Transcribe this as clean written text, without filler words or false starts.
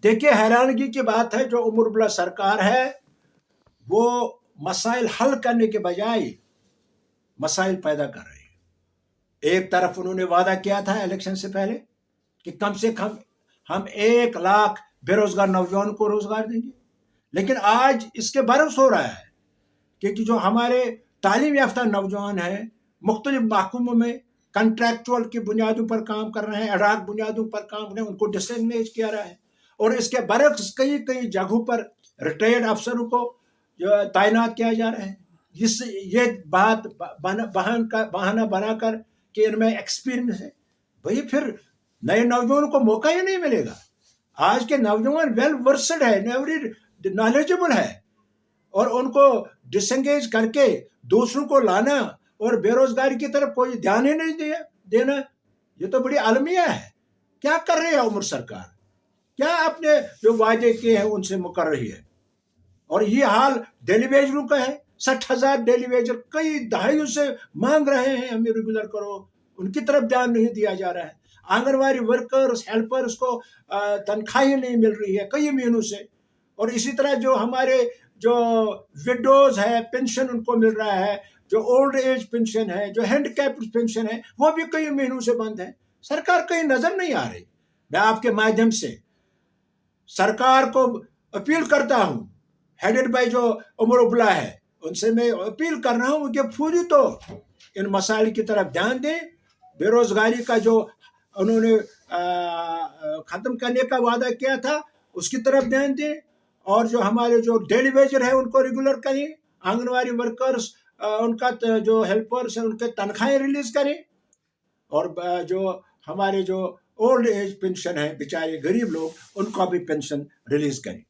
دیکھیے حیرانگی کی بات ہے جو عمر بلا سرکار ہے وہ مسائل حل کرنے کے بجائے مسائل پیدا کر رہی ہے۔ ایک طرف انہوں نے وعدہ کیا تھا الیکشن سے پہلے کہ کم سے کم ہم 1 لاکھ بے روزگار نوجوانوں کو روزگار دیں گے، لیکن آج اس کے برعکس ہو رہا ہے کہ جو ہمارے تعلیم یافتہ نوجوان ہیں مختلف محکموں میں کنٹریکچول کی بنیادوں پر کام کر رہے ہیں، اڈاک بنیادوں پر کام کر رہے ہیں، ان کو ڈس انگیج کیا رہا ہے، اور اس کے برعکس کئی جگہوں پر ریٹائرڈ افسروں کو جو تعینات کیا جا رہا ہے۔ یہ بات بہانہ بنا کر کہ ان میں ایکسپیرئنس ہے، بھئی پھر نئے نوجوانوں کو موقع ہی نہیں ملے گا۔ آج کے نوجوان ویل ورسڈ ہے، نالجبل ہے، اور ان کو ڈس انگیج کر کے دوسروں کو لانا اور بے روزگاری کی طرف کوئی دھیان ہی نہیں دینا، یہ تو بڑی المیہ ہے۔ کیا کر رہی ہے عمر سرکار؟ کیا اپنے جو وعدے کیے ہیں ان سے مکر رہی ہے؟ اور یہ حال ڈیلی ویجروں کا ہے۔ 60,000 ڈیلی ویجر کئی دہائیوں سے مانگ رہے ہیں ہمیں ریگولر کرو، ان کی طرف دھیان نہیں دیا جا رہا ہے۔ آنگن واڑی ورکرز ہیلپرز کو تنخواہیں نہیں مل رہی ہے کئی مہینوں سے، اور اسی طرح جو ہمارے جو وڈوز ہے پینشن ان کو مل رہا ہے، جو اولڈ ایج پینشن ہے، جو ہینڈ کیپڈ پینشن ہے، وہ بھی کئی مہینوں سے بند ہے۔ سرکار کہیں نظر نہیں آ رہی۔ میں آپ کے مادھیم سے سرکار کو اپیل کرتا ہوں، ہیڈڈ بائی جو عمر عبلا ہے، ان سے میں اپیل کر رہا ہوں کہ پوری تو ان مسائل کی طرف دھیان دیں۔ بے روزگاری کا جو انہوں نے ختم کرنے کا وعدہ کیا تھا اس کی طرف دھیان دیں، اور جو ہمارے جو ڈیلی ویجر ہے ان کو ریگولر کریں، آنگن واڑی ورکرز ان کا جو ہیلپرز ہیں ان کے تنخواہیں ریلیز کریں، اور جو ہمارے جو اولڈ ایج پینشن ہے بیچارے غریب لوگ ان کو بھی پینشن ریلیز کریں۔